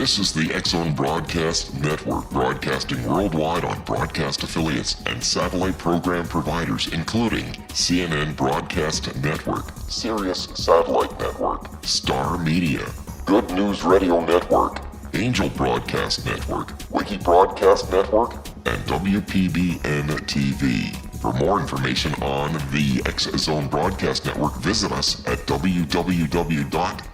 This is the X-Zone Broadcast Network, broadcasting worldwide on broadcast affiliates and satellite program providers, including CNN Broadcast Network, Sirius Satellite Network, Star Media, Good News Radio Network, Angel Broadcast Network, Wiki Broadcast Network, and WPBN TV. For more information on the X-Zone Broadcast Network, visit us at www.xzbn.net.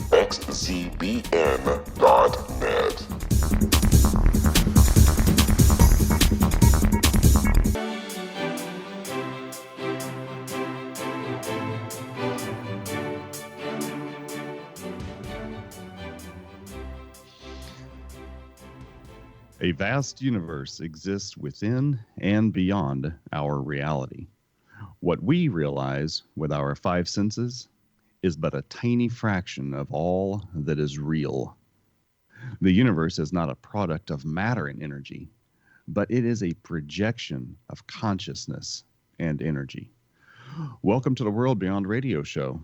A vast universe exists within and beyond our reality. What we realize with our five senses is but a tiny fraction of all that is real. The universe is not a product of matter and energy, but it is a projection of consciousness and energy. Welcome to the World Beyond Radio Show.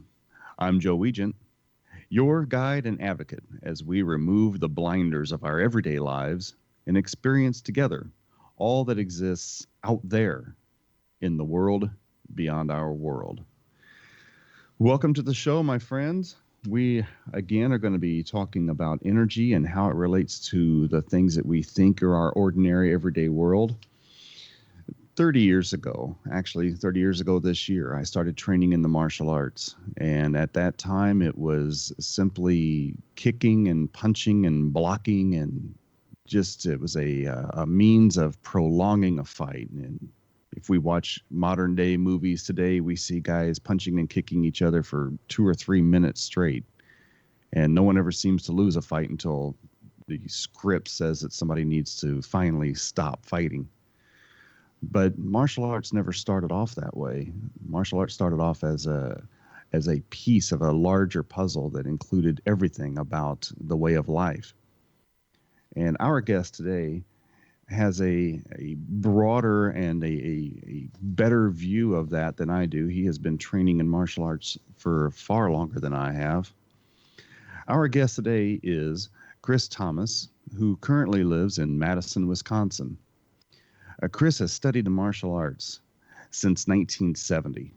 I'm Joe Weigant, your guide and advocate as we remove the blinders of our everyday lives and experience together all that exists out there in the world beyond our world. Welcome to the show, my friends. We, again, are going to be talking about energy and how it relates to the things that we think are our ordinary, everyday world. 30 years ago this year, I started training in the martial arts. And at that time, it was simply kicking and punching and blocking, and it was a means of prolonging a fight. And if we watch modern day movies today, we see guys punching and kicking each other for 2 or 3 minutes straight. And no one ever seems to lose a fight until the script says that somebody needs to finally stop fighting. But martial arts never started off that way. Martial arts started off as a piece of a larger puzzle that included everything about the way of life. And our guest today has a broader and a better view of that than I do. He has been training in martial arts for far longer than I have. Our guest today is Chris Thomas, who currently lives in Madison, Wisconsin. Chris has studied the martial arts since 1970.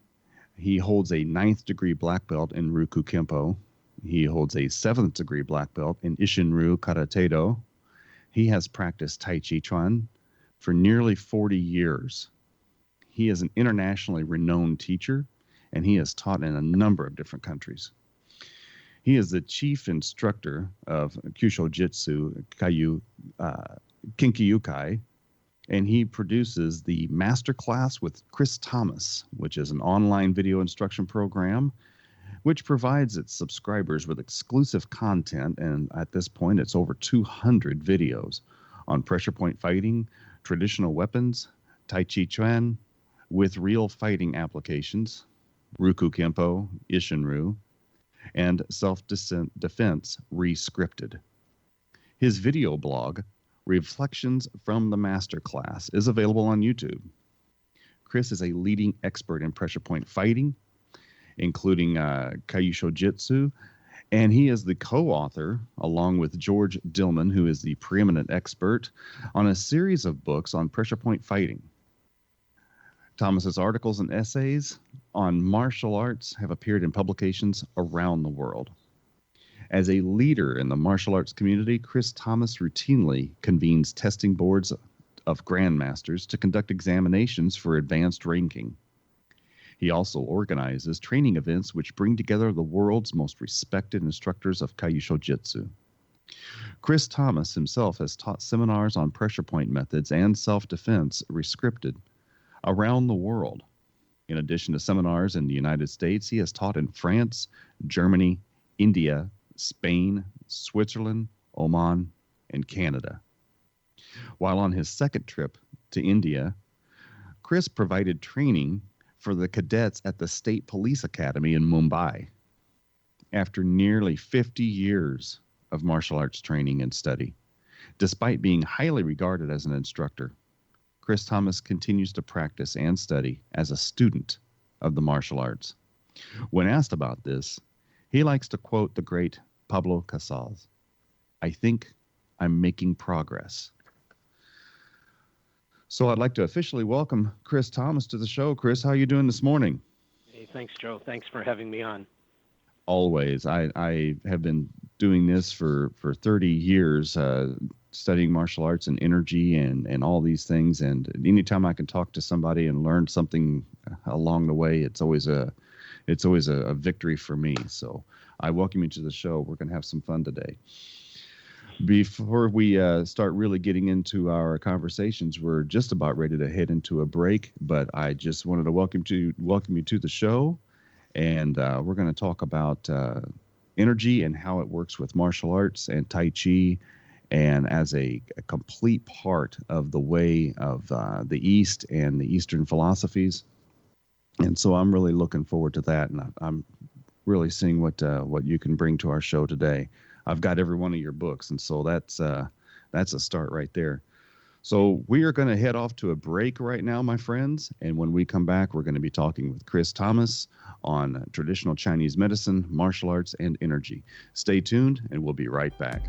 He holds a 9th degree black belt in Ryuku Kempo. He holds a 7th degree black belt in Isshin-ryu Karate-do. He has practiced Tai Chi Chuan for nearly 40 years. He is an internationally renowned teacher, and he has taught in a number of different countries. He is the chief instructor of Kyusho Jitsu Kinkyukai, and he produces the Masterclass with Chris Thomas, which is an online video instruction program which provides its subscribers with exclusive content, and at this point it's over 200 videos on pressure point fighting, traditional weapons, Tai Chi Chuan, with real fighting applications, Ryuku Kempo, Isshin-ryu, and self-defense re-scripted. His video blog, Reflections from the Masterclass, is available on YouTube. Chris is a leading expert in pressure point fighting, including Kyusho Jitsu, and he is the co-author, along with George Dillman, who is the preeminent expert, on a series of books on pressure point fighting. Thomas's articles and essays on martial arts have appeared in publications around the world. As a leader in the martial arts community, Chris Thomas routinely convenes testing boards of grandmasters to conduct examinations for advanced ranking. He also organizes training events which bring together the world's most respected instructors of Kyusho Jitsu. Chris Thomas himself has taught seminars on pressure point methods and self-defense rescripted around the world. In addition to seminars in the United States, he has taught in France, Germany, India, Spain, Switzerland, Oman, and Canada. While on his second trip to India, Chris provided training for the cadets at the State Police Academy in Mumbai. After nearly 50 years of martial arts training and study, despite being highly regarded as an instructor, Chris Thomas continues to practice and study as a student of the martial arts. When asked about this, he likes to quote the great Pablo Casals, "I think I'm making progress. So I'd like to officially welcome Chris Thomas to the show. Chris, how are you doing this morning? Hey, thanks, Joe. Thanks for having me on. Always. I have been doing this for 30 years, studying martial arts and energy and all these things. And anytime I can talk to somebody and learn something along the way, it's always a victory for me. So I welcome you to the show. We're going to have some fun today. Before we start really getting into our conversations, we're just about ready to head into a break, but I just wanted to welcome you to the show, and we're going to talk about energy and how it works with martial arts and Tai Chi, and as a complete part of the way of the East and the Eastern philosophies. And so I'm really looking forward to that, and I'm really seeing what you can bring to our show today. I've got every one of your books, and so that's a start right there. So we are going to head off to a break right now, my friends, and when we come back, we're going to be talking with Chris Thomas on traditional Chinese medicine, martial arts, and energy. Stay tuned, and we'll be right back.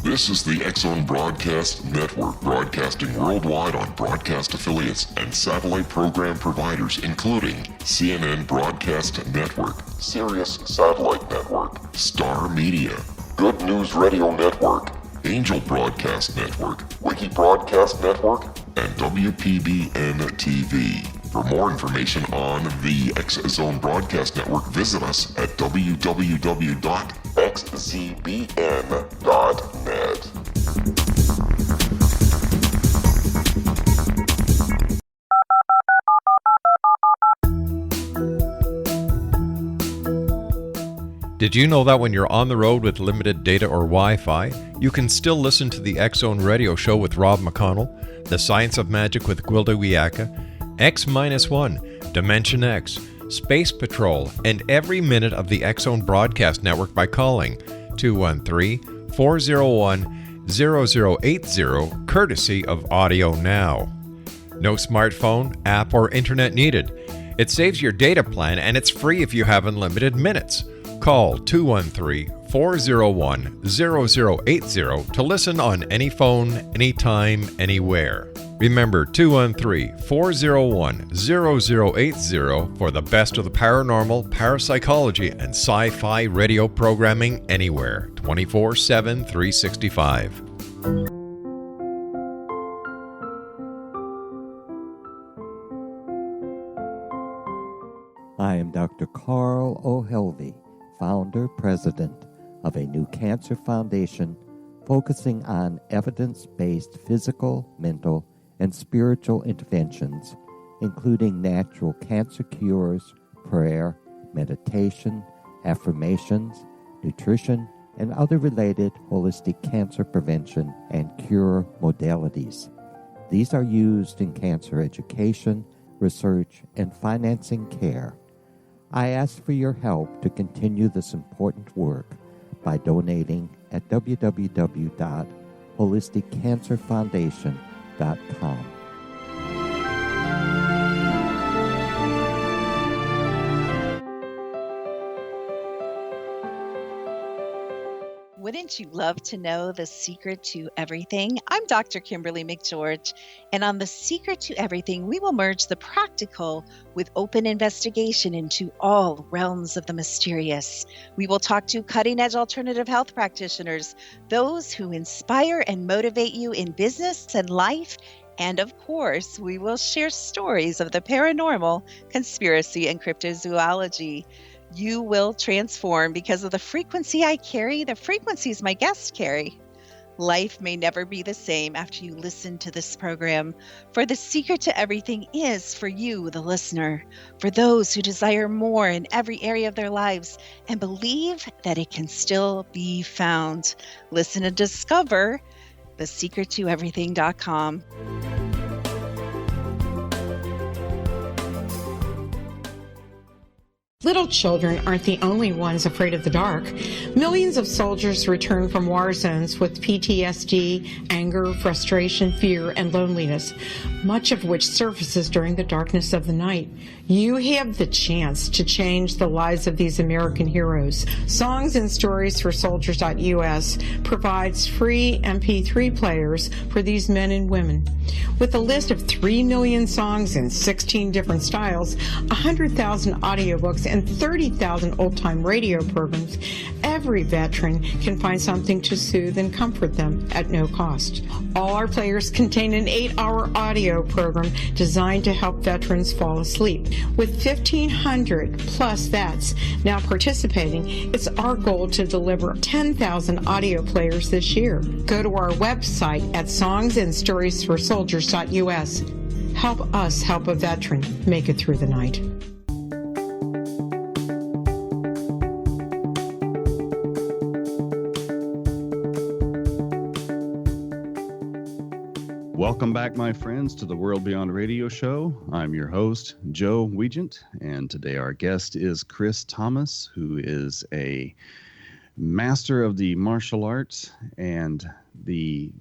This is the X-Zone Broadcast Network, broadcasting worldwide on broadcast affiliates and satellite program providers, including CNN Broadcast Network, Sirius Satellite Network, Star Media, Good News Radio Network, Angel Broadcast Network, Wiki Broadcast Network, and WPBN TV. For more information on the X-Zone Broadcast Network, visit us at www.xzbn.net. Did you know that when you're on the road with limited data or Wi-Fi, you can still listen to the X-Zone Radio Show with Rob McConnell, The Science of Magic with Gwilda Wiyaka, X-1, Dimension X, Space Patrol, and every minute of the X-Zone Broadcast Network by calling 213-401-0080, courtesy of Audio Now. No smartphone, app, or internet needed. It saves your data plan, and it's free if you have unlimited minutes. Call 213-401-0080 to listen on any phone, anytime, anywhere. Remember 213-401-0080 for the best of the paranormal, parapsychology, and sci-fi radio programming anywhere, 24/7, 365. I am Dr. Carl O'Helvey, founder, president of a new cancer foundation focusing on evidence-based physical, mental, and spiritual interventions, including natural cancer cures, prayer, meditation, affirmations, nutrition, and other related holistic cancer prevention and cure modalities. These are used in cancer education, research, and financing care. I ask for your help to continue this important work by donating at www.holisticcancerfoundation.com. Wouldn't you love to know the secret to everything? I'm Dr. Kimberly McGeorge, and on The Secret to Everything, we will merge the practical with open investigation into all realms of the mysterious. We will talk to cutting-edge alternative health practitioners, those who inspire and motivate you in business and life, And of course, we will share stories of the paranormal, conspiracy, and cryptozoology. You will transform because of the frequency I carry, the frequencies my guests carry. Life may never be the same after you listen to this program, for the secret to everything is for you, the listener, for those who desire more in every area of their lives and believe that it can still be found. Listen and discover thesecrettoeverything.com. Little children aren't the only ones afraid of the dark. Millions of soldiers return from war zones with PTSD, anger, frustration, fear, and loneliness, much of which surfaces during the darkness of the night. You have the chance to change the lives of these American heroes. Songs and Stories for Soldiers.us provides free MP3 players for these men and women. With a list of 3 million songs in 16 different styles, 100,000 audiobooks, and 30,000 old-time radio programs, every veteran can find something to soothe and comfort them at no cost. All our players contain an 8-hour audio program designed to help veterans fall asleep. With 1,500 plus vets now participating, it's our goal to deliver 10,000 audio players this year. Go to our website at songsandstoriesforsoldiers.us. Help us help a veteran make it through the night. Welcome back, my friends, to the World Beyond Radio Show. I'm your host, Joe Weigant, and today our guest is Chris Thomas, who is a master of the martial arts and the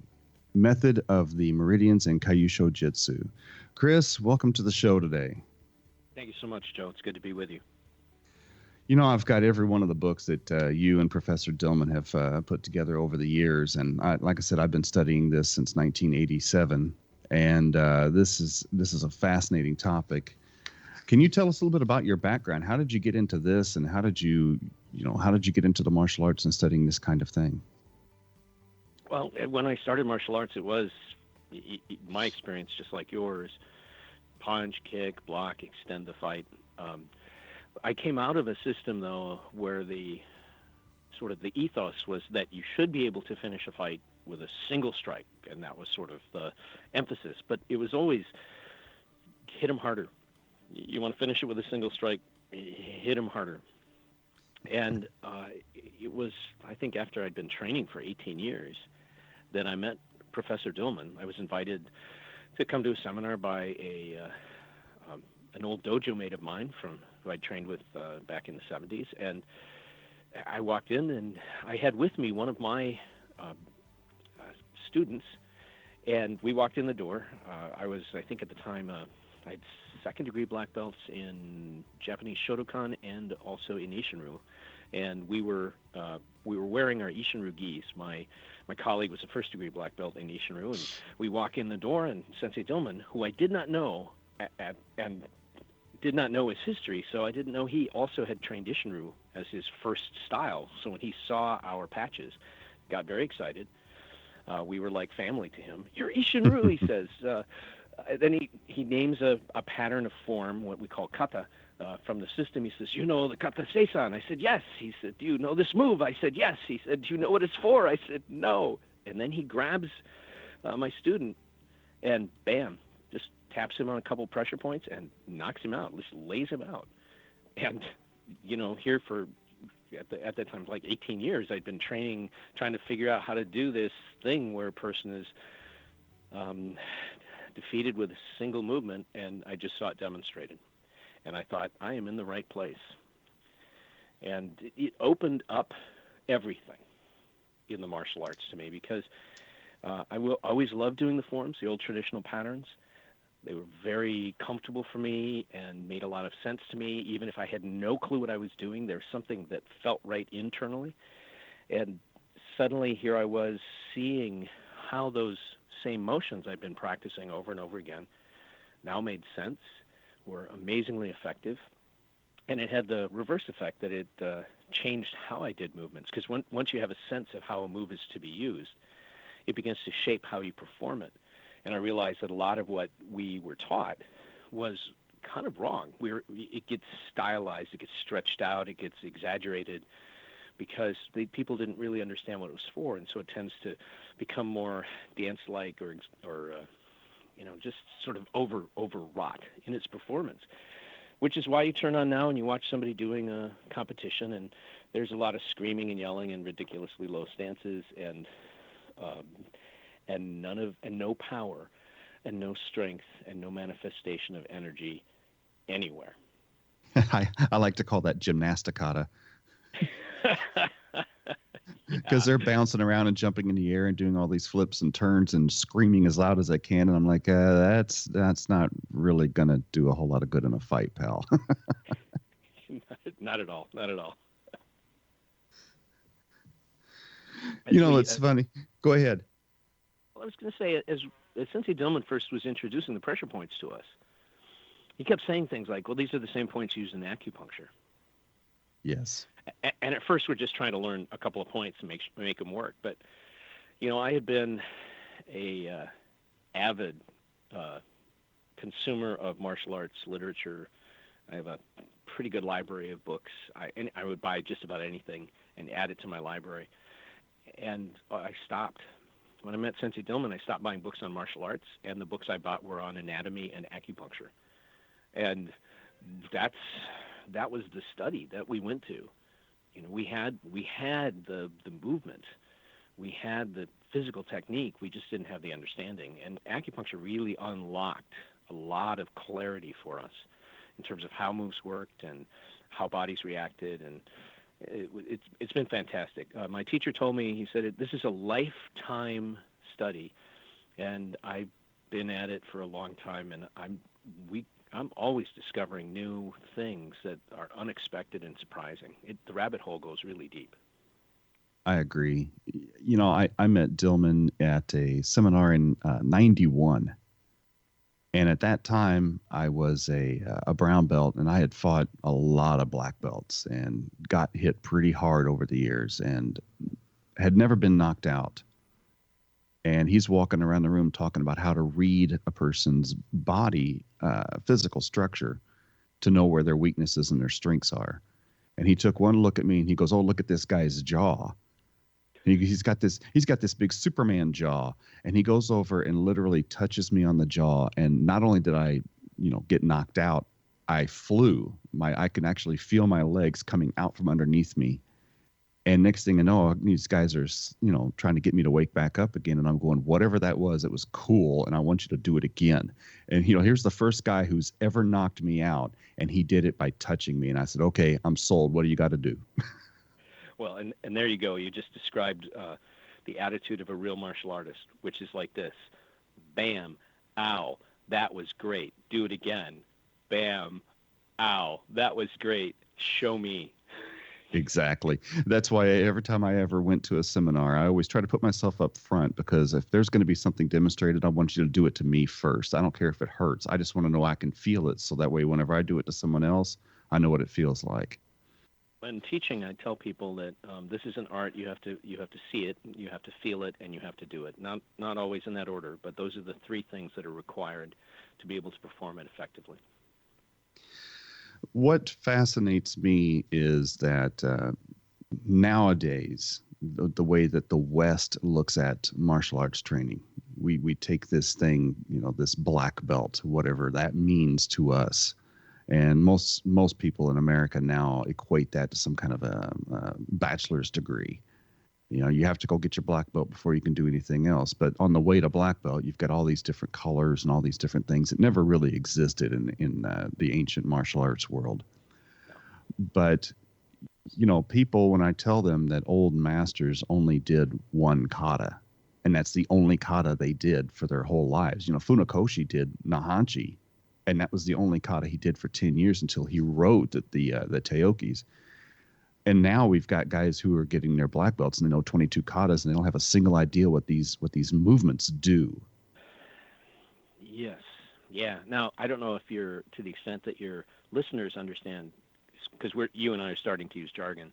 method of the meridians and Kyusho Jitsu. Chris, welcome to the show today. Thank you so much, Joe. It's good to be with you. You know, I've got every one of the books that you and Professor Dillman have put together over the years. And like I said, I've been studying this since 1987. And this is a fascinating topic. Can you tell us a little bit about your background? How did you get into this? And how did you get into the martial arts and studying this kind of thing? Well, when I started martial arts, it was my experience, just like yours: punch, kick, block, extend the fight. I came out of a system, though, where the ethos was that you should be able to finish a fight with a single strike, and that was sort of the emphasis. But it was always hit him harder. You want to finish it with a single strike, hit him harder. And it was, I think, after I'd been training for 18 years that I met Professor Dillman. I was invited to come to a seminar by an old dojo mate of mine who I trained with back in the 70s. And I walked in, and I had with me one of my students, and we walked in the door. I think at the time, I had second-degree black belts in Japanese Shotokan and also in Isshinryu. And we were wearing our Isshinryu gis. My colleague was a first-degree black belt in Isshinryu, and we walk in the door, and Sensei Dillman, who I did not know, and did not know his history, so I didn't know he also had trained Isshinryu as his first style. So when he saw our patches, got very excited. We were like family to him. "You're Isshinryu," he says. Then he names a pattern of form, what we call kata, from the system. He says, "You know the kata seisan?" I said, "Yes." He said, "Do you know this move?" I said, "Yes." He said, "Do you know what it's for?" I said, "No." And then he grabs my student and bam, just taps him on a couple pressure points and knocks him out, just lays him out. And, here for, at that time, like 18 years, I'd been training, trying to figure out how to do this thing where a person is defeated with a single movement, and I just saw it demonstrated. And I thought, I am in the right place. And it opened up everything in the martial arts to me, because I will always love doing the forms, the old traditional patterns. They were very comfortable for me and made a lot of sense to me. Even if I had no clue what I was doing, there's something that felt right internally. And suddenly here I was seeing how those same motions I'd been practicing over and over again now made sense, were amazingly effective. And it had the reverse effect that it changed how I did movements. Because once you have a sense of how a move is to be used, it begins to shape how you perform it. And I realized that a lot of what we were taught was kind of wrong. It gets stylized, it gets stretched out, it gets exaggerated because people didn't really understand what it was for, and so it tends to become more dance-like or just sort of overwrought in its performance. Which is why you turn on now and you watch somebody doing a competition, and there's a lot of screaming and yelling and ridiculously low stances and no power and no strength and no manifestation of energy anywhere. I like to call that gymnasticata. Because they're bouncing around and jumping in the air and doing all these flips and turns and screaming as loud as they can, and I'm like, that's not really gonna do a whole lot of good in a fight, pal. Not at all. Not at all. It's funny. Go ahead. Well, I was going to say, as Sensei Dillman first was introducing the pressure points to us, he kept saying things like, well, these are the same points used in acupuncture. Yes. And at first, we're just trying to learn a couple of points and make them work. But, I had been a avid consumer of martial arts literature. I have a pretty good library of books. I would buy just about anything and add it to my library. And I stopped. When I met Sensei Dillman, I stopped buying books on martial arts, and the books I bought were on anatomy and acupuncture. And that was the study that we went to. We had the movement, we had the physical technique, we just didn't have the understanding. And acupuncture really unlocked a lot of clarity for us in terms of how moves worked and how bodies reacted, and it's been fantastic. My teacher told me, he said, this is a lifetime study, and I've been at it for a long time, and I'm always discovering new things that are unexpected and surprising. The rabbit hole goes really deep. I agree. I met Dillman at a seminar in 91. And at that time, I was a brown belt, and I had fought a lot of black belts and got hit pretty hard over the years and had never been knocked out. And he's walking around the room talking about how to read a person's body, physical structure, to know where their weaknesses and their strengths are. And he took one look at me and he goes, "Oh, look at this guy's jaw." And he's got this big Superman jaw, and he goes over and literally touches me on the jaw. And not only did I, get knocked out, I flew. I can actually feel my legs coming out from underneath me. And next thing I know, these guys are, trying to get me to wake back up again. And I'm going, whatever that was, it was cool. And I want you to do it again. And, here's the first guy who's ever knocked me out. And he did it by touching me. And I said, okay, I'm sold. What do you got to do? Well, and there you go. You just described the attitude of a real martial artist, which is like this. Bam, ow, that was great. Do it again. Bam, ow, that was great. Show me. Exactly. That's why every time I ever went to a seminar, I always try to put myself up front, because if there's going to be something demonstrated, I want you to do it to me first. I don't care if it hurts. I just want to know I can feel it, so that way whenever I do it to someone else, I know what it feels like. When teaching, I tell people that this is an art. You have to see it, you have to feel it, and you have to do it. Not always in that order, but those are the three things that are required to be able to perform it effectively. What fascinates me is that nowadays, the way that the West looks at martial arts training, we take this thing, this black belt, whatever that means to us. And most people in America now equate that to some kind of a bachelor's degree. You have to go get your black belt before you can do anything else. But on the way to black belt, you've got all these different colors and all these different things that never really existed in the ancient martial arts world. But, people, when I tell them that old masters only did one kata, and that's the only kata they did for their whole lives. Funakoshi did Nahanchi, and that was the only kata he did for 10 years until he wrote the Teokis. And now we've got guys who are getting their black belts and they know 22 katas and they don't have a single idea what these movements do. Yes. Yeah. Now, I don't know if you're, to the extent that your listeners understand, because you and I are starting to use jargon.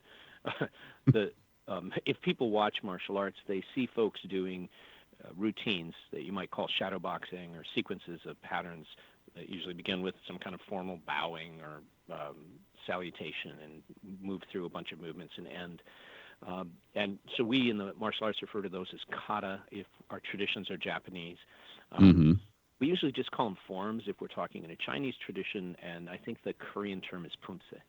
If people watch martial arts, they see folks doing routines that you might call shadow boxing, or sequences of patterns that usually begin with some kind of formal bowing or salutation and move through a bunch of movements and end. And so we in the martial arts refer to those as kata if our traditions are Japanese. We usually just call them forms if we're talking in a Chinese tradition, and I think the Korean term is pumse.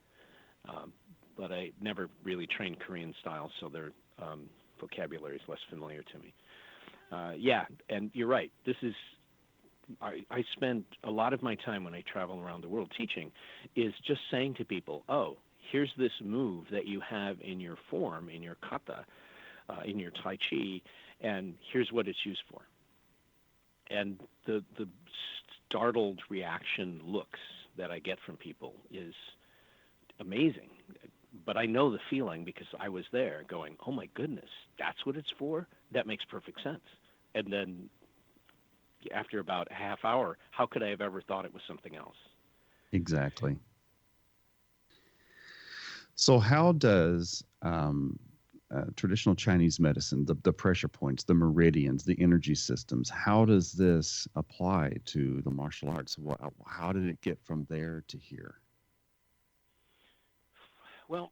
But I never really trained Korean style, so their vocabulary is less familiar to me. Yeah, and you're right. I spend a lot of my time when I travel around the world teaching is just saying to people, oh, here's this move that you have in your form, in your kata, in your Tai Chi, and here's what it's used for. And the startled reaction looks that I get from people is amazing. But I know the feeling because I was there going, oh my goodness, that's what it's for? That makes perfect sense. And then after about a half hour, how could I have ever thought it was something else? Exactly. So how does traditional Chinese medicine, the pressure points, the meridians, the energy systems, how does this apply to the martial arts? How did it get from there to here? Well,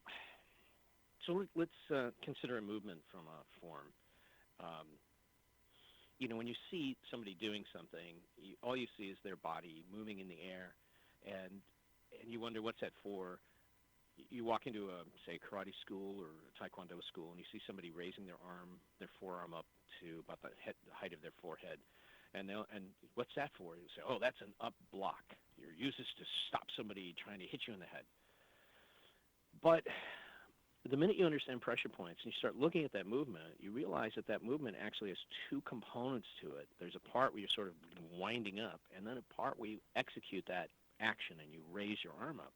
so let's consider a movement from a form. When you see somebody doing something, all you see is their body moving in the air, and you wonder what's that for. You walk into a, say, karate school or a taekwondo school, and you see somebody raising their forearm up to about the height of their forehead, and what's that for? You say, oh, that's an up block. You use this to stop somebody trying to hit you in the head. But the minute you understand pressure points and you start looking at that movement, you realize that movement actually has two components to it. There's a part where you're sort of winding up, and then a part where you execute that action and you raise your arm up.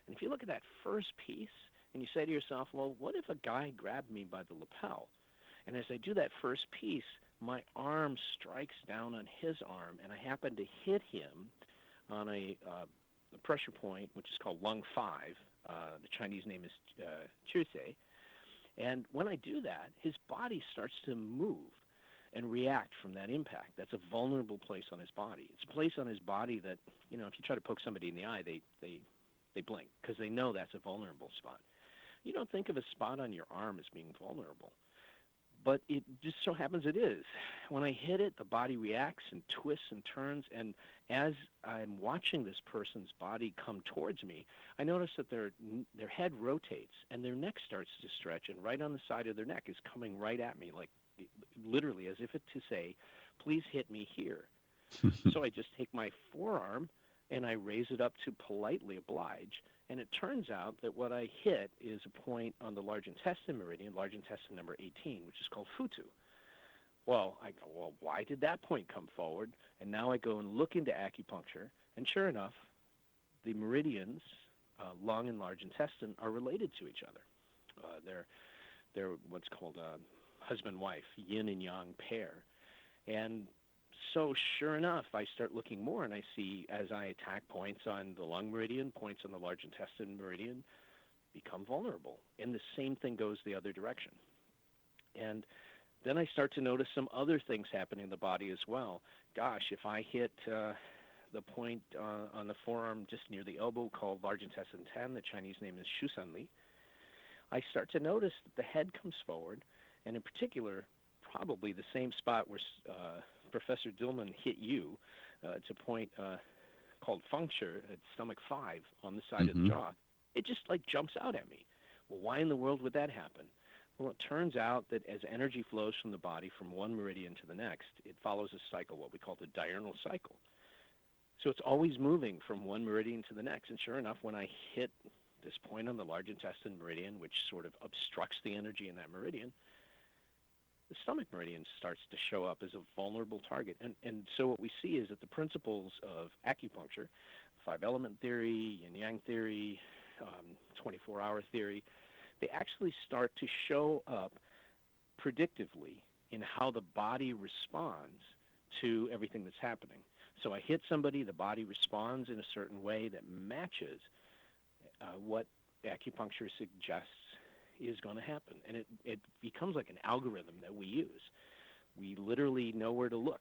And if you look at that first piece and you say to yourself, well, what if a guy grabbed me by the lapel? And as I do that first piece, my arm strikes down on his arm, and I happen to hit him on a pressure point, which is called lung 5. The Chinese name is Chusei. And when I do that, his body starts to move and react from that impact. That's a vulnerable place on his body. It's a place on his body that, if you try to poke somebody in the eye, they blink because they know that's a vulnerable spot. You don't think of a spot on your arm as being vulnerable, but it just so happens it is. When I hit it, the body reacts and twists and turns, and as I'm watching this person's body come towards me, I notice that their head rotates and their neck starts to stretch, and right on the side of their neck is coming right at me, like literally as if it to say, please hit me here. So I just take my forearm and I raise it up to politely oblige. And it turns out that what I hit is a point on the large intestine meridian, large intestine number 18, which is called Futu. Well, I go, well, why did that point come forward? And now I go and look into acupuncture, and sure enough, the meridians, lung and large intestine, are related to each other. They're what's called a husband-wife, yin and yang pair. And so sure enough, I start looking more, and I see as I attack points on the lung meridian, points on the large intestine meridian become vulnerable. And the same thing goes the other direction. And then I start to notice some other things happening in the body as well. Gosh, if I hit the point on the forearm just near the elbow called large intestine 10, the Chinese name is Shusanli, I start to notice that the head comes forward, and in particular, probably the same spot where Professor Dillman hit you. It's a point called Fengshi at stomach 5 on the side of the jaw. It just jumps out at me. Well, why in the world would that happen? Well, it turns out that as energy flows from the body from one meridian to the next, it follows a cycle, what we call the diurnal cycle. So it's always moving from one meridian to the next. And sure enough, when I hit this point on the large intestine meridian, which sort of obstructs the energy in that meridian, the stomach meridian starts to show up as a vulnerable target. And so what we see is that the principles of acupuncture, 5-element theory, yin-yang theory, 24-hour theory, they actually start to show up predictively in how the body responds to everything that's happening. So I hit somebody, the body responds in a certain way that matches what acupuncture suggests is going to happen. And it becomes like an algorithm that we use. we literally know where to look.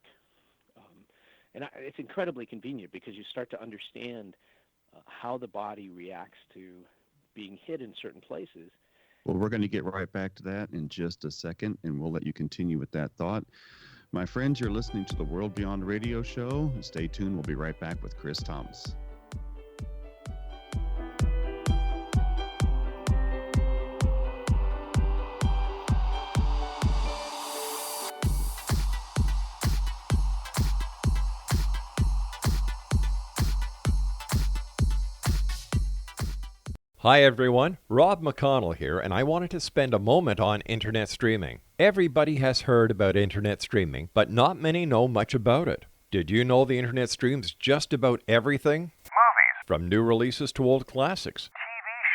It's incredibly convenient because you start to understand how the body reacts to being hit in certain places. Well, we're going to get right back to that in just a second, and we'll let you continue with that thought. My friends, you're listening to the World Beyond Radio Show. Stay tuned. We'll be right back with Chris Thomas. Hi everyone, Rob McConnell here, and I wanted to spend a moment on internet streaming. Everybody has heard about internet streaming, but not many know much about it. Did you know the internet streams just about everything? Movies. From new releases to old classics. TV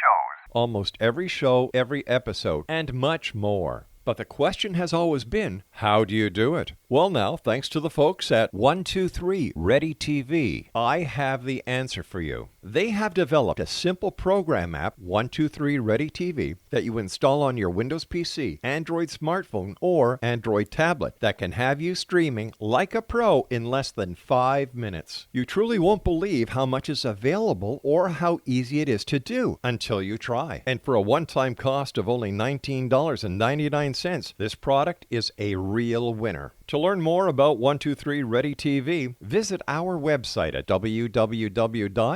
shows. Almost every show, every episode, and much more. But the question has always been, how do you do it? Well now, thanks to the folks at 123 Ready TV, I have the answer for you. They have developed a simple program app, 123 Ready TV, that you install on your Windows PC, Android smartphone, or Android tablet that can have you streaming like a pro in less than 5 minutes. You truly won't believe how much is available or how easy it is to do until you try. And for a one-time cost of only $19.99, this product is a real winner. To learn more about 123 Ready TV, visit our website at www.xzbn.net.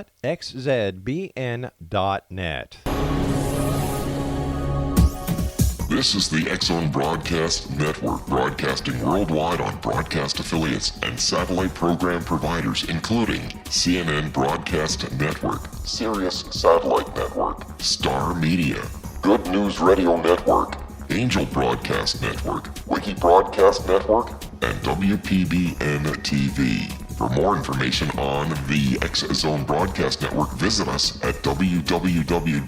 This is the X-Zone Broadcast Network, broadcasting worldwide on broadcast affiliates and satellite program providers, including CNN Broadcast Network, Sirius Satellite Network, Star Media, Good News Radio Network, Angel Broadcast Network, Wiki Broadcast Network, and WPBN TV. For more information on the X-Zone Broadcast Network, visit us at www.xzbn.net.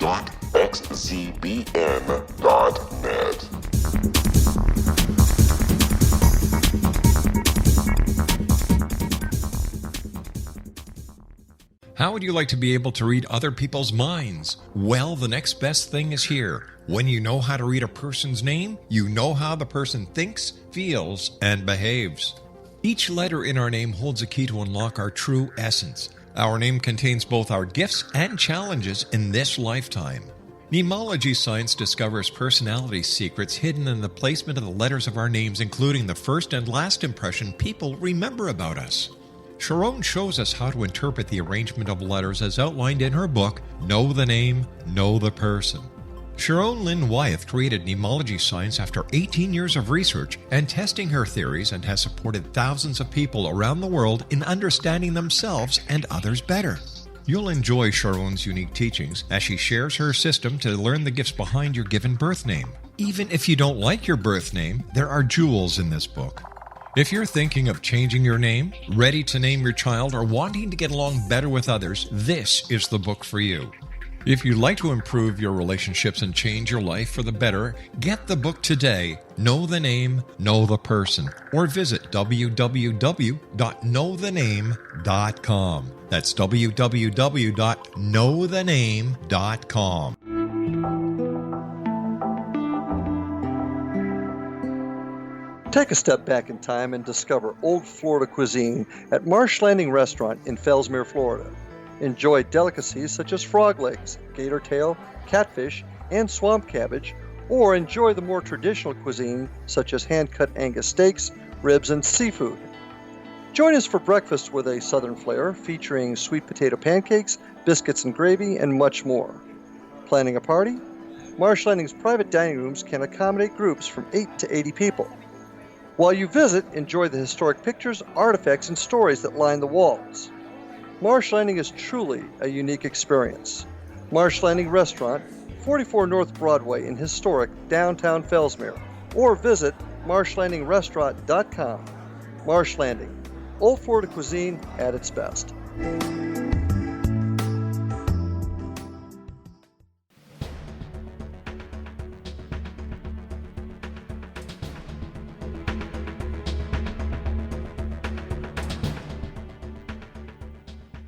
How would you like to be able to read other people's minds? Well, the next best thing is here. When you know how to read a person's name, you know how the person thinks, feels, and behaves. Each letter in our name holds a key to unlock our true essence. Our name contains both our gifts and challenges in this lifetime. Mnemology science discovers personality secrets hidden in the placement of the letters of our names, including the first and last impression people remember about us. Sharon shows us how to interpret the arrangement of letters as outlined in her book, Know the Name, Know the Person. Sharon Lynn Wyeth created mnemology science after 18 years of research and testing her theories, and has supported thousands of people around the world in understanding themselves and others better. You'll enjoy Sharon's unique teachings as she shares her system to learn the gifts behind your given birth name. Even if you don't like your birth name, there are jewels in this book. If you're thinking of changing your name, ready to name your child, or wanting to get along better with others, this is the book for you. If you'd like to improve your relationships and change your life for the better, get the book today, Know the Name, Know the Person, or visit www.knowthename.com. That's www.knowthename.com. Take a step back in time and discover old Florida cuisine at Marsh Landing Restaurant in Fellsmere, Florida. Enjoy delicacies such as frog legs, gator tail, catfish, and swamp cabbage, or enjoy the more traditional cuisine such as hand-cut Angus steaks, ribs, and seafood. Join us for breakfast with a southern flair featuring sweet potato pancakes, biscuits and gravy, and much more. Planning a party? Marsh Landing's private dining rooms can accommodate groups from 8 to 80 people. While you visit, enjoy the historic pictures, artifacts, and stories that line the walls. Marsh Landing is truly a unique experience. Marsh Landing Restaurant, 44 North Broadway in historic downtown Fellsmere, or visit marshlandingrestaurant.com. Marsh Landing, old Florida cuisine at its best.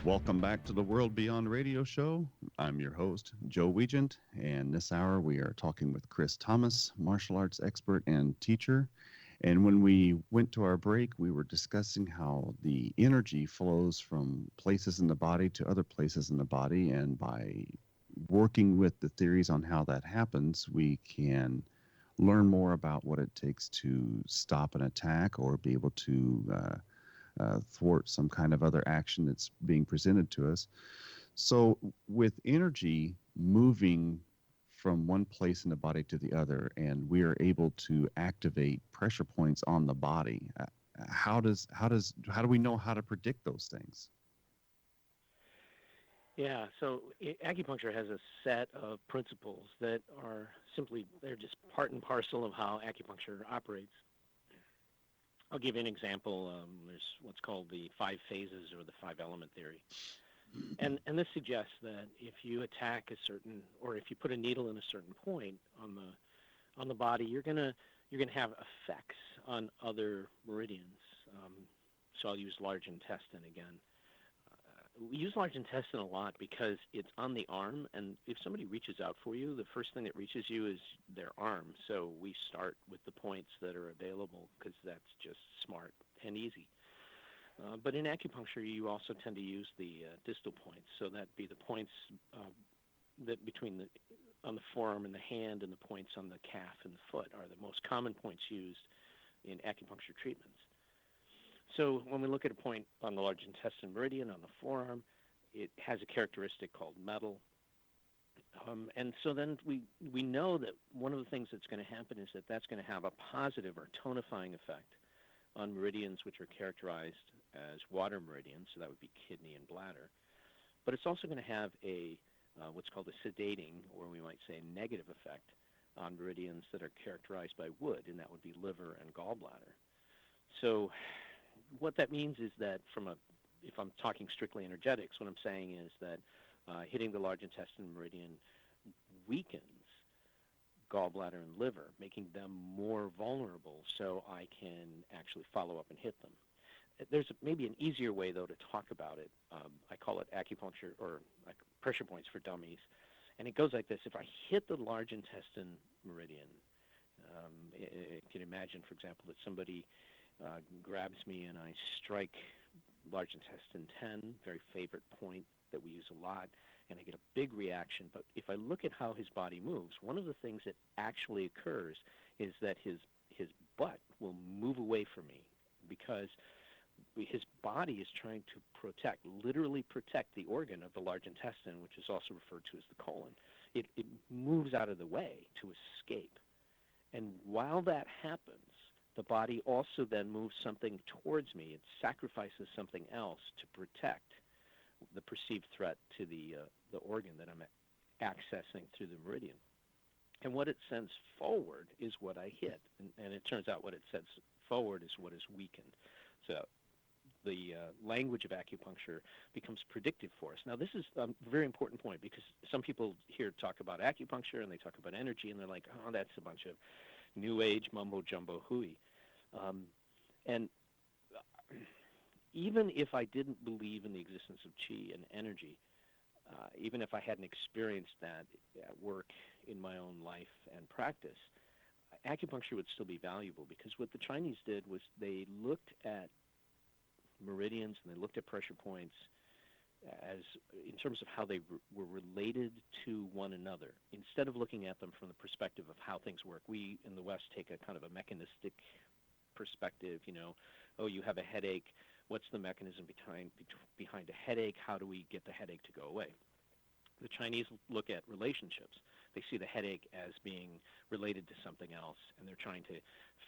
Welcome back to the World Beyond Radio Show. I'm your host, Joe Weigant, and this hour we are talking with Chris Thomas, martial arts expert and teacher. And when we went to our break, we were discussing how the energy flows from places in the body to other places in the body. And by working with the theories on how that happens, we can learn more about what it takes to stop an attack or be able to thwart some kind of other action that's being presented to us. So, with energy moving from one place in the body to the other, and we are able to activate pressure points on the body, how do we know how to predict those things? Yeah, so acupuncture has a set of principles that are they're just part and parcel of how acupuncture operates. I'll give you an example. There's what's called the 5 phases or the 5-element theory. And this suggests that if you attack or if you put a needle in a certain point on the body, you're gonna have effects on other meridians. So I'll use large intestine again. We use large intestine a lot because it's on the arm, and if somebody reaches out for you, the first thing that reaches you is their arm. So we start with the points that are available because that's just smart and easy. But in acupuncture, you also tend to use the distal points. So that'd be the points that on the forearm and the hand, and the points on the calf and the foot are the most common points used in acupuncture treatments. So when we look at a point on the large intestine meridian on the forearm, it has a characteristic called metal. And so then we know that one of the things that's going to happen is that's going to have a positive or tonifying effect on meridians which are characterized as water meridians, so that would be kidney and bladder. But it's also going to have what's called a sedating, or we might say a negative effect on meridians that are characterized by wood, and that would be liver and gallbladder. So what that means is that if I'm talking strictly energetics, what I'm saying is that hitting the large intestine meridian weakens gallbladder and liver, making them more vulnerable, so I can actually follow up and hit them. There's maybe an easier way, though, to talk about it. I call it acupuncture, or like pressure points for dummies. And it goes like this. If I hit the large intestine meridian, you can imagine, for example, that somebody grabs me and I strike large intestine 10, very favorite point that we use a lot, and I get a big reaction. But if I look at how his body moves, one of the things that actually occurs is that his butt will move away from me, because his body is trying to literally protect the organ of the large intestine, which is also referred to as the colon. It moves out of the way to escape. And while that happens, the body also then moves something towards me. It sacrifices something else to protect the perceived threat to the organ that I'm accessing through the meridian. And what it sends forward is what I hit. And it turns out what it sends forward is what is weakened. So the language of acupuncture becomes predictive for us. Now, this is a very important point, because some people here talk about acupuncture and they talk about energy, and they're like, oh, that's a bunch of new age mumbo-jumbo hooey. And even if I didn't believe in the existence of chi and energy, even if I hadn't experienced that at work in my own life and practice, acupuncture would still be valuable, because what the Chinese did was they looked at meridians and they looked at pressure points as in terms of how they were related to one another. Instead of looking at them from the perspective of how things work, we in the West take a kind of a mechanistic perspective. Oh, you have a headache. What's the mechanism behind a headache? How do we get the headache to go away? The Chinese look at relationships. They see the headache as being related to something else, and they're trying to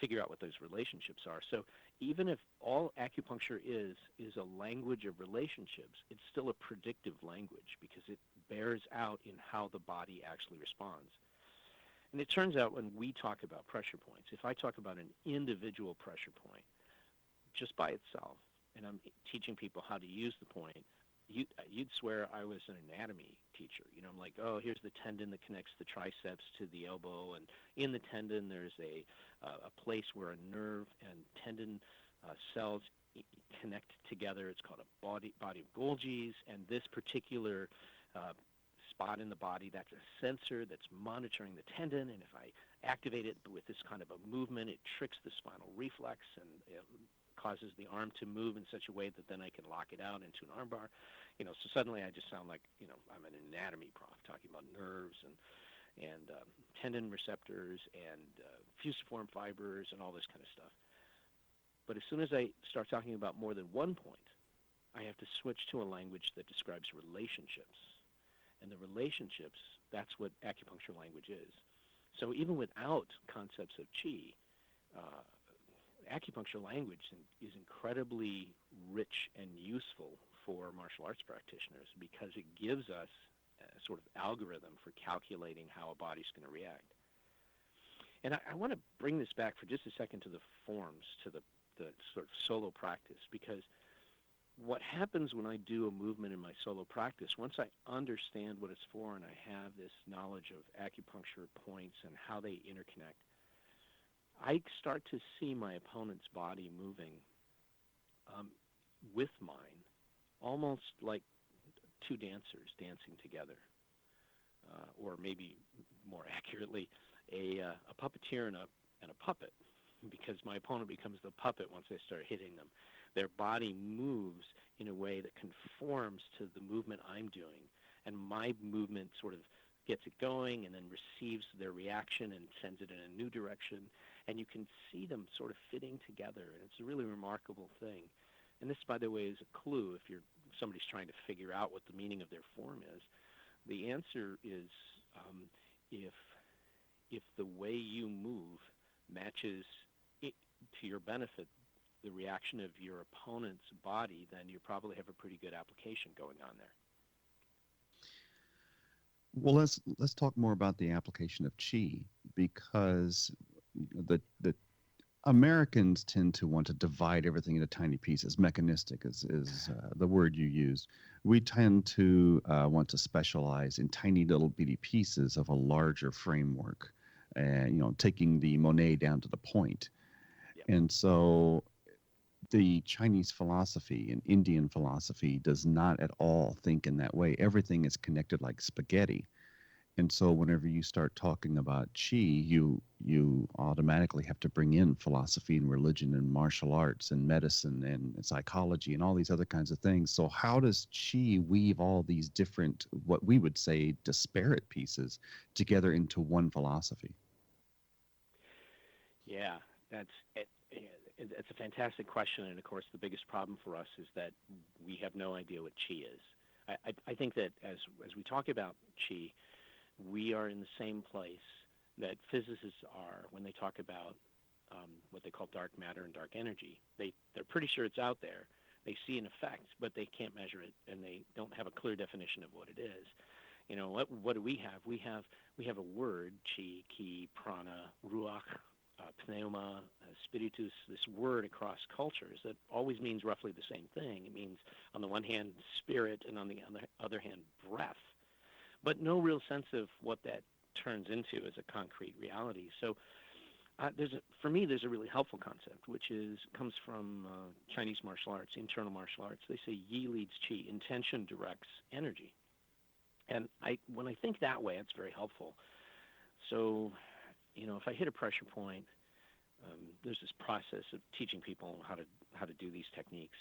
figure out what those relationships are. So even if all acupuncture is a language of relationships, it's still a predictive language, because it bears out in how the body actually responds. And it turns out when we talk about pressure points, if I talk about an individual pressure point just by itself, and I'm teaching people how to use the point, you'd swear I was an anatomy teacher. I'm like, oh, here's the tendon that connects the triceps to the elbow, and in the tendon there's a place where a nerve and tendon cells connect together. It's called a body of Golgi's, and this particular spot in the body, that's a sensor that's monitoring the tendon, and if I activate it with this kind of a movement. It tricks the spinal reflex and it causes the arm to move in such a way that then I can lock it out into an armbar. So suddenly I just sound like, I'm an anatomy prof talking about nerves and tendon receptors and fusiform fibers and all this kind of stuff. But as soon as I start talking about more than one point, I have to switch to a language that describes relationships. And the relationships, that's what acupuncture language is. So even without concepts of qi, acupuncture language is incredibly rich and useful for martial arts practitioners because it gives us a sort of algorithm for calculating how a body's going to react. And I want to bring this back for just a second to the forms, to the sort of solo practice, because what happens when I do a movement in my solo practice, once I understand what it's for and I have this knowledge of acupuncture points and how they interconnect, I start to see my opponent's body moving with mine, almost like two dancers dancing together, or maybe more accurately, a puppeteer and a puppet, because my opponent becomes the puppet once I start hitting them. Their body moves in a way that conforms to the movement I'm doing, and my movement sort of gets it going and then receives their reaction and sends it in a new direction, and you can see them sort of fitting together, and it's a really remarkable thing. And this, by the way, is a clue if somebody's trying to figure out what the meaning of their form is. The answer is if the way you move matches it, to your benefit, the reaction of your opponent's body, then you probably have a pretty good application going on there. Well, let's talk more about the application of qi, because the Americans tend to want to divide everything into tiny pieces. Mechanistic is the word you use. We tend to want to specialize in tiny little bitty pieces of a larger framework, and taking the Monet down to the point. Yep. And so the Chinese philosophy and Indian philosophy does not at all think in that way. Everything is connected like spaghetti. And so whenever you start talking about qi, you automatically have to bring in philosophy and religion and martial arts and medicine and psychology and all these other kinds of things. So how does qi weave all these different, what we would say, disparate pieces together into one philosophy? Yeah, it's a fantastic question, and of course the biggest problem for us is that we have no idea what qi is. I think that as we talk about qi, we are in the same place that physicists are when they talk about what they call dark matter and dark energy. They're pretty sure it's out there. They see an effect, but they can't measure it, and they don't have a clear definition of what it is. What do we have? We have a word, qi, ki, prana, ruach, pneuma, spiritus, this word across cultures that always means roughly the same thing. It means, on the one hand, spirit, and on the other hand, breath, but no real sense of what that turns into as a concrete reality. So for me, there's a really helpful concept, which comes from Chinese martial arts, internal martial arts. They say yi leads qi, intention directs energy. And when I think that way, it's very helpful. So, if I hit a pressure point, there's this process of teaching people how to do these techniques.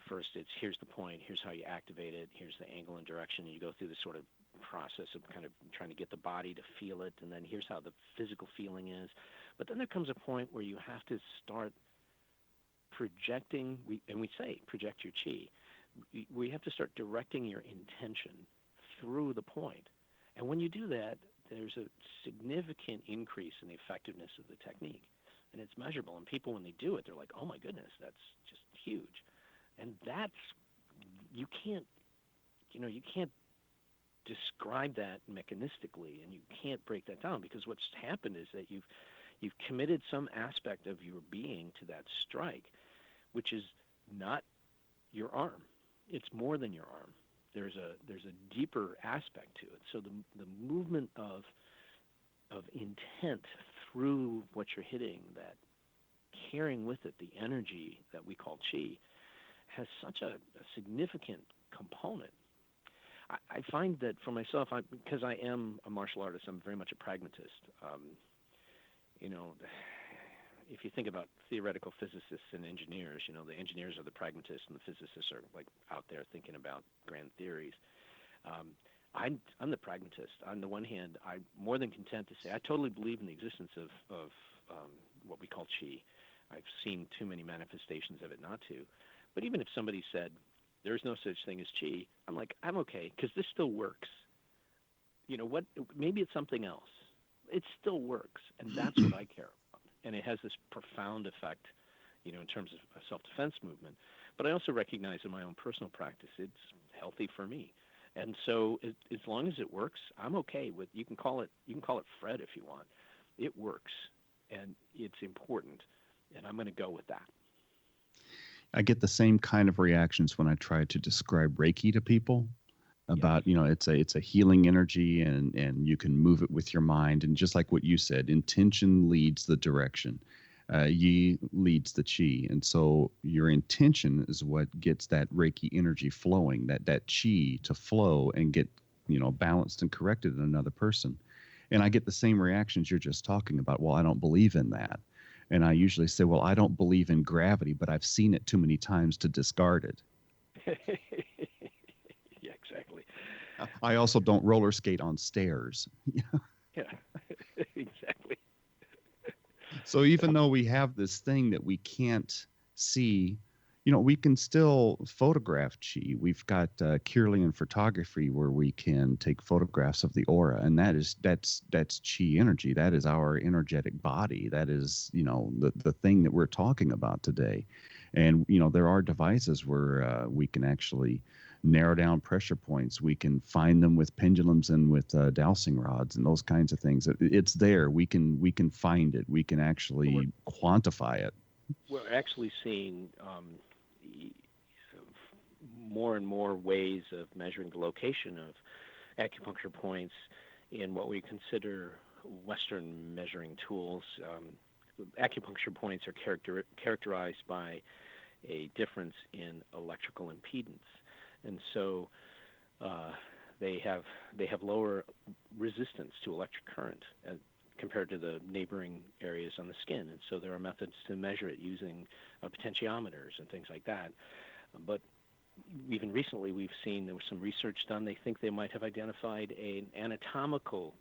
First, it's here's the point, here's how you activate it, here's the angle and direction, and you go through this sort of process of kind of trying to get the body to feel it, and then here's how the physical feeling is. But then there comes a point where you have to start projecting, and we say project your qi. We have to start directing your intention through the point. And when you do that, there's a significant increase in the effectiveness of the technique. And it's measurable. And people, when they do it, they're like, oh my goodness, that's just huge. And you can't describe that mechanistically, and you can't break that down, because what's happened is that you've committed some aspect of your being to that strike, which is not your arm. It's more than your arm. There's a deeper aspect to it. So the movement of intent through what you're hitting, that carrying with it the energy that we call qi, has such a significant component. I find that for myself, because I am a martial artist, I'm very much a pragmatist. if you think about theoretical physicists and engineers, the engineers are the pragmatists and the physicists are like out there thinking about grand theories. I'm the pragmatist. On the one hand, I'm more than content to say I totally believe in the existence of what we call chi. I've seen too many manifestations of it not to. But even if somebody said there's no such thing as chi, I'm like, I'm okay, because this still works. What? Maybe it's something else. It still works, and that's what I care about. And it has this profound effect, in terms of a self-defense movement. But I also recognize in my own personal practice, it's healthy for me. And so as long as it works, I'm okay with. You can call it Fred if you want. It works, and it's important, and I'm going to go with that. I get the same kind of reactions when I try to describe Reiki to people. About it's a healing energy, and you can move it with your mind, and just like what you said, intention leads the direction. Yi leads the chi, and so your intention is what gets that Reiki energy flowing, that chi to flow and get balanced and corrected in another person. And I get the same reactions you're just talking about. Well, I don't believe in that, and I usually say, well, I don't believe in gravity, but I've seen it too many times to discard it. Yeah, exactly. I also don't roller skate on stairs. Yeah, exactly. So even though we have this thing that we can't see, we can still photograph chi. We've got Kirlian photography where we can take photographs of the aura, and that's chi energy. That is our energetic body. That is, the thing that we're talking about today. And, there are devices where we can actually narrow down pressure points. We can find them with pendulums and with dowsing rods and those kinds of things. It's there. We can find it. We can actually quantify it. We're actually seeing more and more ways of measuring the location of acupuncture points in what we consider Western measuring tools. Acupuncture points are characterized by a difference in electrical impedance. And so they have lower resistance to electric current compared to the neighboring areas on the skin. And so there are methods to measure it using potentiometers and things like that. But even recently we've seen there was some research done. They think they might have identified an anatomical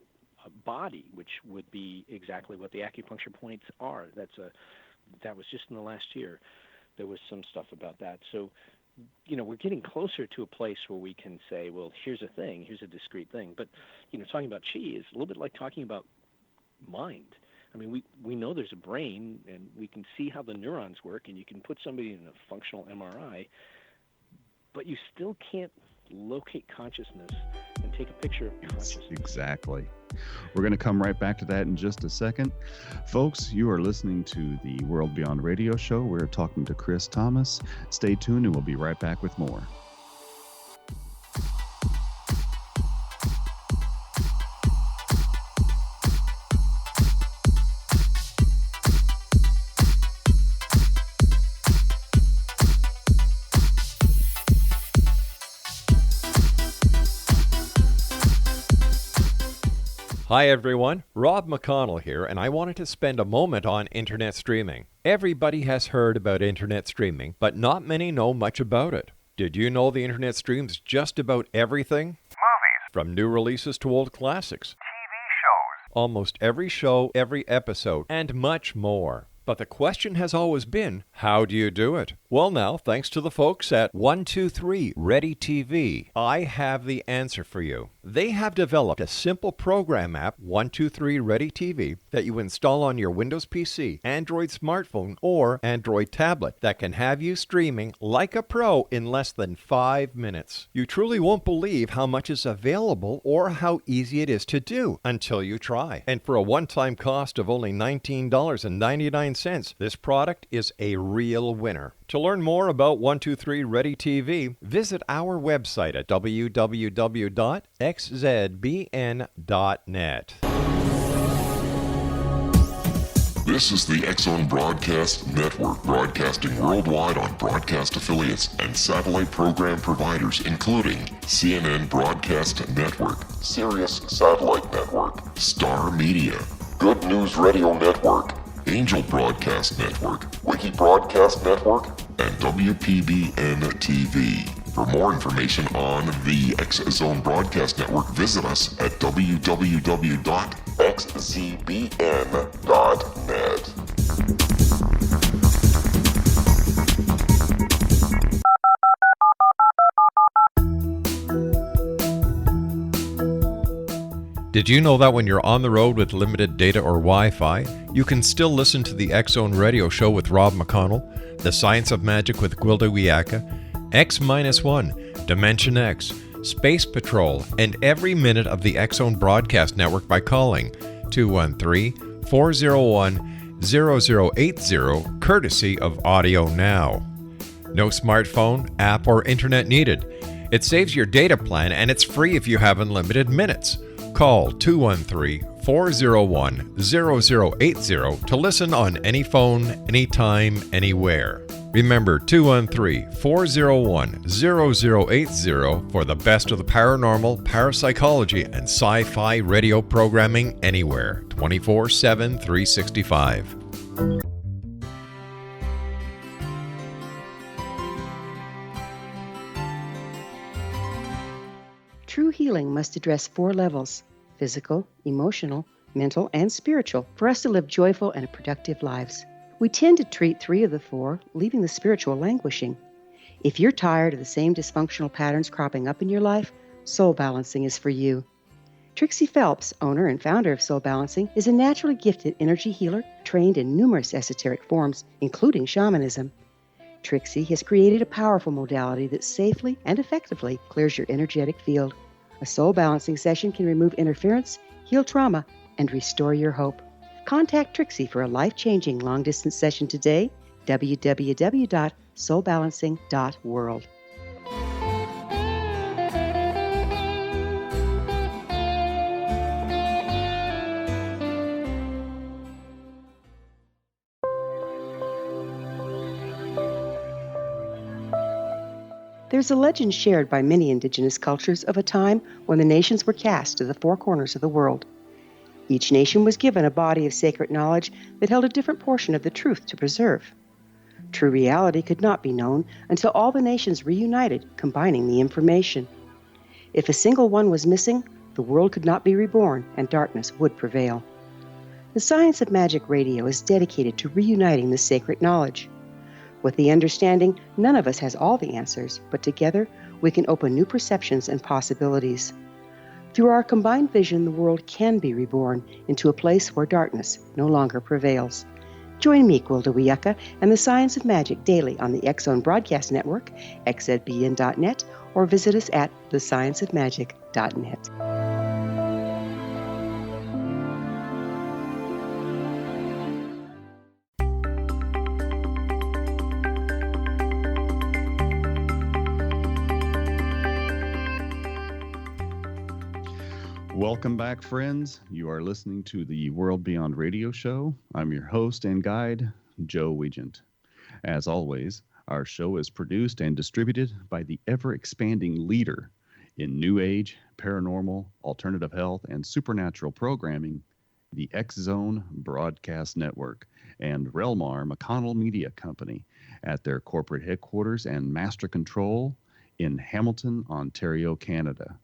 body, which would be exactly what the acupuncture points are. That was just in the last year. There was some stuff about that. So we're getting closer to a place where we can say, well, here's a thing, here's a discrete thing. But, talking about chi is a little bit like talking about mind. I mean, we know there's a brain, and we can see how the neurons work, and you can put somebody in a functional MRI, but you still can't locate consciousness and take a picture of consciousness. Exactly. We're going to come right back to that in just a second. Folks, you are listening to the World Beyond Radio Show. We're talking to Chris Thomas. Stay tuned, and we'll be right back with more. Hi everyone, Rob McConnell here, and I wanted to spend a moment on internet streaming. Everybody has heard about internet streaming, but not many know much about it. Did you know the internet streams just about everything? Movies. From new releases to old classics. TV shows. Almost every show, every episode, and much more. But the question has always been, how do you do it? Well now, thanks to the folks at 123 Ready TV, I have the answer for you. They have developed a simple program app, 123 Ready TV, that you install on your Windows PC, Android smartphone, or Android tablet that can have you streaming like a pro in less than 5 minutes. You truly won't believe how much is available or how easy it is to do until you try. And for a one-time cost of only $19.99, this product is a real winner. To learn more about 123 Ready TV, visit our website at www.xzbn.net. This is the X-Zone Broadcast Network, broadcasting worldwide on broadcast affiliates and satellite program providers, including CNN Broadcast Network, Sirius Satellite Network, Star Media, Good News Radio Network, Angel Broadcast Network, Wiki Broadcast Network, and WPBN TV. For more information on the X Zone Broadcast Network, visit us at www.xzbn.net. Did you know that when you're on the road with limited data or Wi-Fi, you can still listen to the X Zone Radio Show with Rob McConnell, The Science of Magic with Gwilda Wiyaka, X-1, Dimension X, Space Patrol, and every minute of the X Zone Broadcast Network by calling 213-401-0080, courtesy of Audio Now. No smartphone, app, or internet needed. It saves your data plan and it's free if you have unlimited minutes. Call 213-401-0080 to listen on any phone, anytime, anywhere. Remember 213-401-0080 for the best of the paranormal, parapsychology, and sci-fi radio programming anywhere, 24/7, 365. True healing must address 4 levels: physical, emotional, mental, and spiritual, for us to live joyful and productive lives. We tend to treat 3 of the 4, leaving the spiritual languishing. If you're tired of the same dysfunctional patterns cropping up in your life, Soul Balancing is for you. Trixie Phelps, owner and founder of Soul Balancing, is a naturally gifted energy healer trained in numerous esoteric forms, including shamanism. Trixie has created a powerful modality that safely and effectively clears your energetic field. A soul balancing session can remove interference, heal trauma, and restore your hope. Contact Trixie for a life-changing long-distance session today, www.soulbalancing.world. There's a legend shared by many indigenous cultures of a time when the nations were cast to the 4 corners of the world. Each nation was given a body of sacred knowledge that held a different portion of the truth to preserve. True reality could not be known until all the nations reunited, combining the information. If a single one was missing, the world could not be reborn and darkness would prevail. The Science of Magic Radio is dedicated to reuniting the sacred knowledge. With the understanding, none of us has all the answers, but together we can open new perceptions and possibilities. Through our combined vision, the world can be reborn into a place where darkness no longer prevails. Join me, Gwilda Wiyaka, and the Science of Magic daily on the X Zone Broadcast Network, xzbn.net, or visit us at thescienceofmagic.net. Welcome back, friends. You are listening to the World Beyond Radio Show. I'm your host and guide, Joe Weigant. As always, our show is produced and distributed by the ever-expanding leader in New Age, paranormal, alternative health, and supernatural programming, the X Zone Broadcast Network and Relmar McConnell Media Company at their corporate headquarters and master control in Hamilton, Ontario, Canada.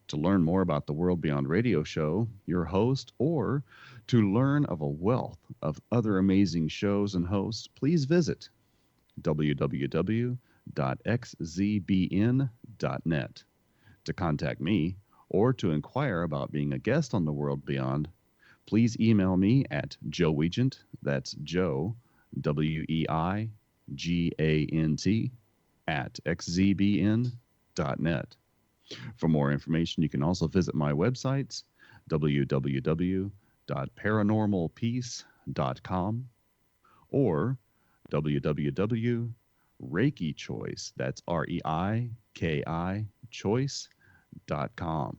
To learn more about the World Beyond Radio Show, your host, or to learn of a wealth of other amazing shows and hosts, please visit www.xzbn.net. To contact me or to inquire about being a guest on the World Beyond, please email me at joeweigant, that's Joe, Weigant, at xzbn.net. For more information, you can also visit my websites, www.paranormalpeace.com or www.reikichoice, that's REIKI, choice.com.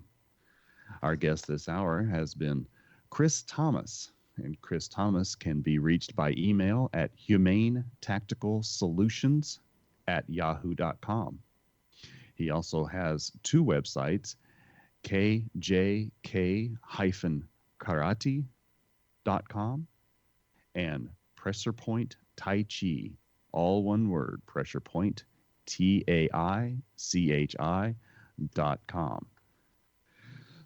Our guest this hour has been Chris Thomas, and Chris Thomas can be reached by email at humanetacticalsolutions@yahoo.com. He also has 2 websites, KJK-Karate and Pressure Point Tai Chi, all one word, Pressure Point, TAICHI.com.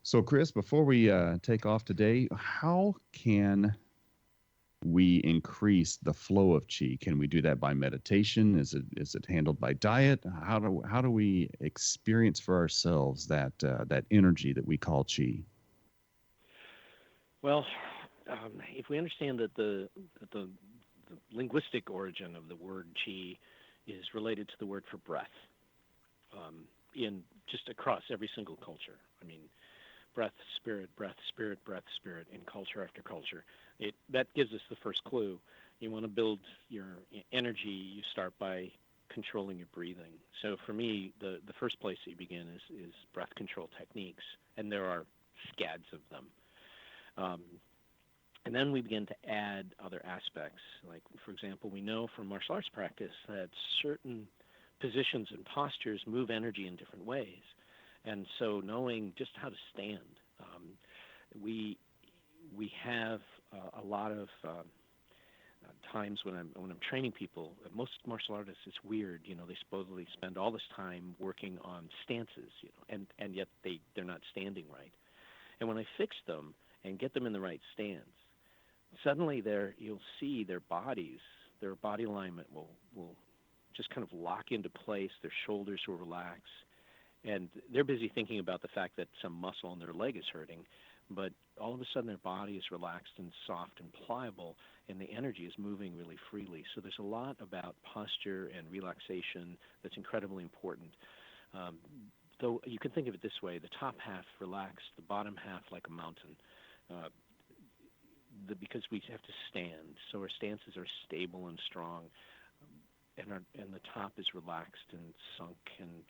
So, Chris, before we take off today, how can we increase the flow of chi? Can we do that by meditation? Is it handled by diet? How do we experience for ourselves that energy that we call chi? Well, if we understand that the linguistic origin of the word chi is related to the word for breath, in just across every single culture. I mean, breath, spirit, breath, spirit, in culture after culture. That gives us the first clue. You want to build your energy, you start by controlling your breathing. So for me, the first place that you begin is breath control techniques, and there are scads of them. And then we begin to add other aspects. Like, for example, we know from martial arts practice that certain positions and postures move energy in different ways. And so knowing just how to stand, we have a lot of times when I'm training people. Most martial artists, it's weird, they supposedly spend all this time working on stances, and yet they're not standing right. And when I fix them and get them in the right stance, suddenly you'll see their body alignment will just kind of lock into place. Their shoulders will relax. And they're busy thinking about the fact that some muscle in their leg is hurting, but all of a sudden their body is relaxed and soft and pliable, and the energy is moving really freely. So there's a lot about posture and relaxation that's incredibly important. Though you can think of it this way: the top half relaxed, the bottom half like a mountain. Because we have to stand, so our stances are stable and strong, and the top is relaxed and sunk. And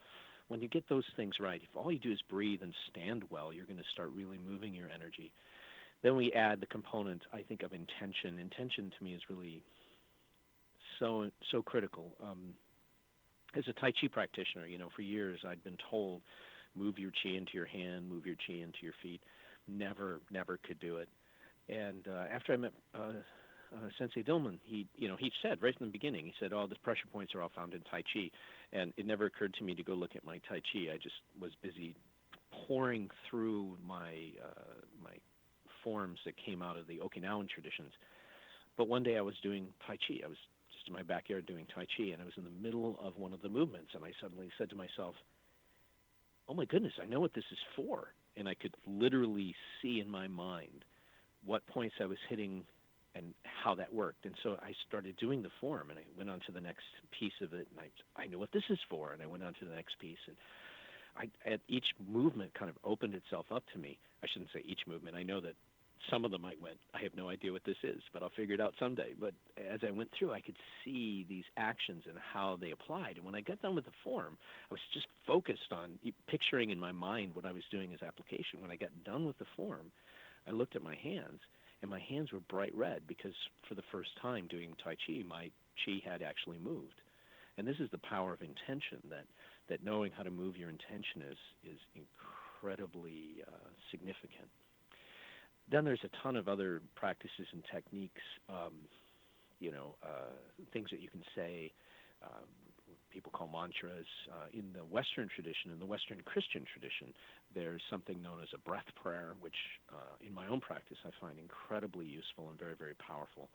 when you get those things right, if all you do is breathe and stand well, you're going to start really moving your energy. Then we add the component, I think, of intention. Intention to me is really so critical. As a Tai Chi practitioner, for years I'd been told, move your chi into your hand, move your chi into your feet. Never could do it. And after I met Sensei Dillman, he said right from the beginning, he said, the pressure points are all found in Tai Chi. And it never occurred to me to go look at my Tai Chi. I just was busy pouring through my forms that came out of the Okinawan traditions. But one day I was doing Tai Chi. I was just in my backyard doing Tai Chi, and I was in the middle of one of the movements, and I suddenly said to myself, oh my goodness, I know what this is for. And I could literally see in my mind what points I was hitting and how that worked. And so I started doing the form, and I went on to the next piece of it, and I knew what this is for, and I went on to the next piece. And at each movement kind of opened itself up to me. I shouldn't say each movement. I know that some of them I went, I have no idea what this is, but I'll figure it out someday. But as I went through, I could see these actions and how they applied. And when I got done with the form, I was just focused on picturing in my mind what I was doing as application. When I got done with the form, I looked at my hands, and my hands were bright red because for the first time doing Tai Chi, my Chi had actually moved. And this is the power of intention, that knowing how to move your intention is incredibly significant. Then there's a ton of other practices and techniques, things that you can say, people call mantras. In the Western tradition, in the Western Christian tradition, there's something known as a breath prayer, which in my own practice I find incredibly useful and very, very powerful.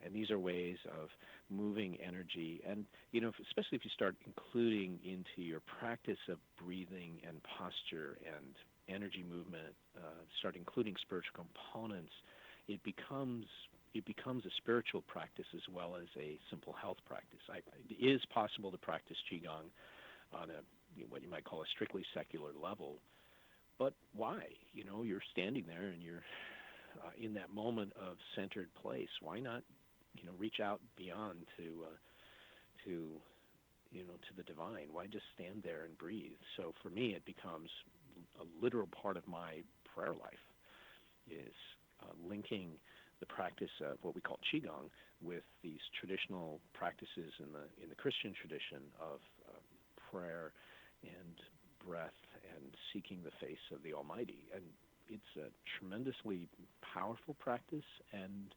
And these are ways of moving energy. And, especially if you start including into your practice of breathing and posture and energy movement, start including spiritual components, it becomes a spiritual practice as well as a simple health practice. It is possible to practice Qigong on what you might call a strictly secular level, but why? You're standing there and you're in that moment of centered place. Why not, reach out beyond to the divine? Why just stand there and breathe? So for me, it becomes a literal part of my prayer life, is linking the practice of what we call Qigong with these traditional practices in the Christian tradition of prayer and breath and seeking the face of the Almighty. And it's a tremendously powerful practice, and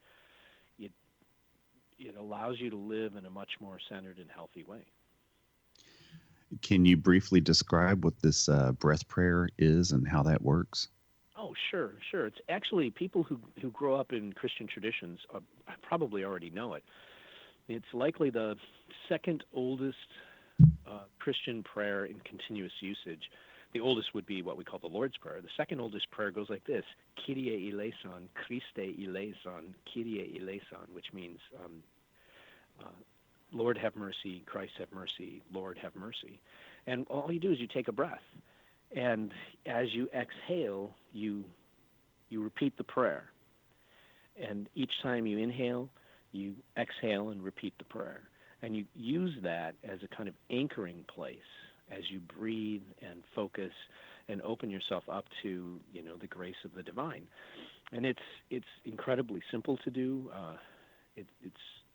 it allows you to live in a much more centered and healthy way. Can you briefly describe what this breath prayer is and how that works? Oh, sure. It's actually people who grow up in Christian traditions probably already know it. It's likely the second oldest Christian prayer in continuous usage. The oldest would be what we call the Lord's Prayer. The second oldest prayer goes like this: Kyrie eleison, Christe eleison, Kyrie eleison, which means Lord have mercy, Christ have mercy, Lord have mercy. And all you do is you take a breath. And as you exhale, you repeat the prayer. And each time you inhale, you exhale and repeat the prayer. And you use that as a kind of anchoring place as you breathe and focus and open yourself up to, the grace of the divine. And it's incredibly simple to do.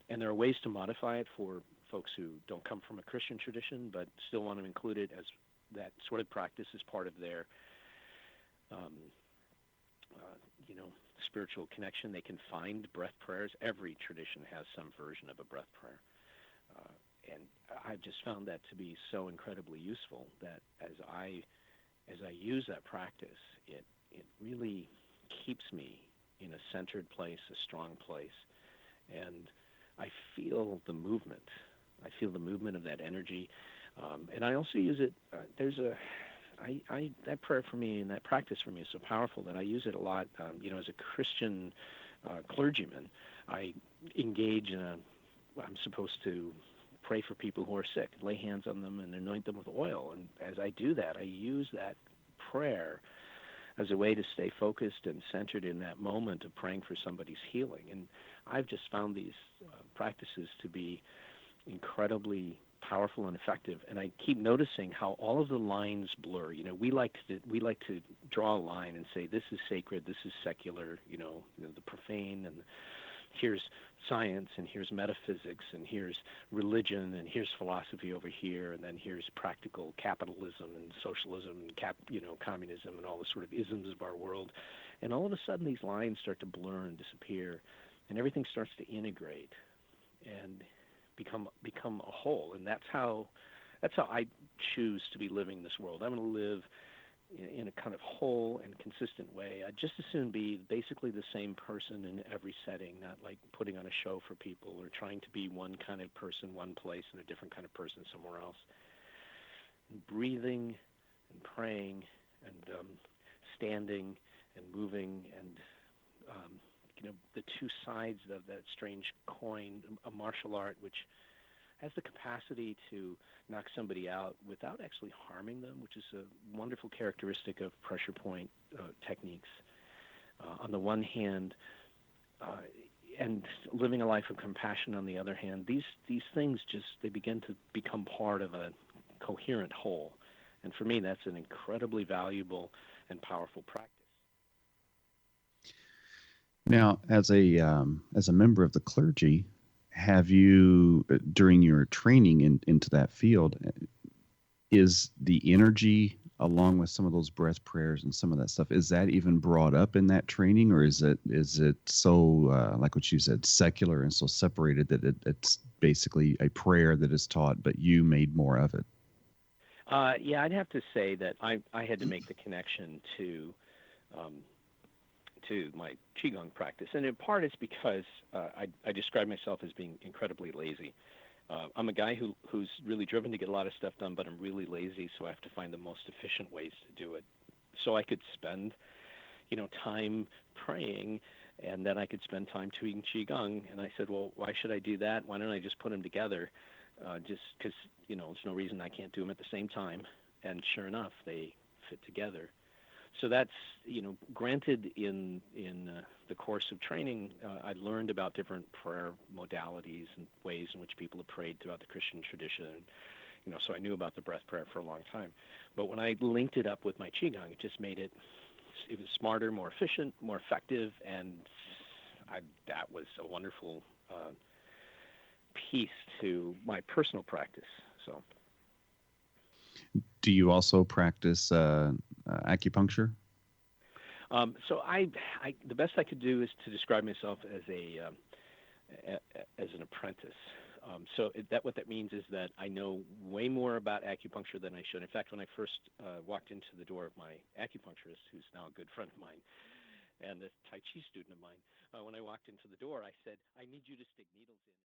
And there are ways to modify it for folks who don't come from a Christian tradition but still want to include it as that sort of practice as part of their, spiritual connection. They can find breath prayers. Every tradition has some version of a breath prayer. And I've just found that to be so incredibly useful that as I use that practice, it really keeps me in a centered place, a strong place. And I feel the movement. I feel the movement of that energy. And I also use it, that prayer for me and that practice for me is so powerful that I use it a lot. As a Christian clergyman, I engage I'm supposed to pray for people who are sick, lay hands on them and anoint them with oil. And as I do that, I use that prayer as a way to stay focused and centered in that moment of praying for somebody's healing. And I've just found these practices to be incredibly powerful and effective, and I keep noticing how all of the lines blur. We like to draw a line and say this is sacred, this is secular, the profane, and here's science, and here's metaphysics, and here's religion, and here's philosophy over here, and then here's practical capitalism and socialism and communism and all the sort of isms of our world. And all of a sudden these lines start to blur and disappear, and everything starts to integrate and become a whole. And that's how I choose to be living this world. I'm going to live in a kind of whole and consistent way. I'd just as soon be basically the same person in every setting, not like putting on a show for people or trying to be one kind of person one place and a different kind of person somewhere else. And breathing and praying and standing and moving and the two sides of that strange coin, a martial art which has the capacity to knock somebody out without actually harming them, which is a wonderful characteristic of pressure point techniques. On the one hand, and living a life of compassion on the other hand, these things they begin to become part of a coherent whole. And for me, that's an incredibly valuable and powerful practice. Now, as a member of the clergy, have you, during your training into that field, is the energy along with some of those breath prayers and some of that stuff, is that even brought up in that training, or is it so like what you said, secular and so separated that it's basically a prayer that is taught, but you made more of it? Yeah, I'd have to say that I had to make the connection to my Qigong practice. And in part it's because I describe myself as being incredibly lazy. I'm a guy who's really driven to get a lot of stuff done, but I'm really lazy, so I have to find the most efficient ways to do it. So I could spend, time praying, and then I could spend time doing Qigong. And I said, well, why should I do that? Why don't I just put them together? Just because, there's no reason I can't do them at the same time. And sure enough, they fit together. So that's, granted in the course of training, I learned about different prayer modalities and ways in which people have prayed throughout the Christian tradition. So I knew about the breath prayer for a long time. But when I linked it up with my Qigong, it just made it was smarter, more efficient, more effective, and that was a wonderful piece to my personal practice. So. Do you also practice acupuncture? So the best I could do is to describe myself as as an apprentice. What that means is that I know way more about acupuncture than I should. In fact, when I first walked into the door of my acupuncturist, who's now a good friend of mine and a Tai Chi student of mine, when I walked into the door, I said, "I need you to stick needles in."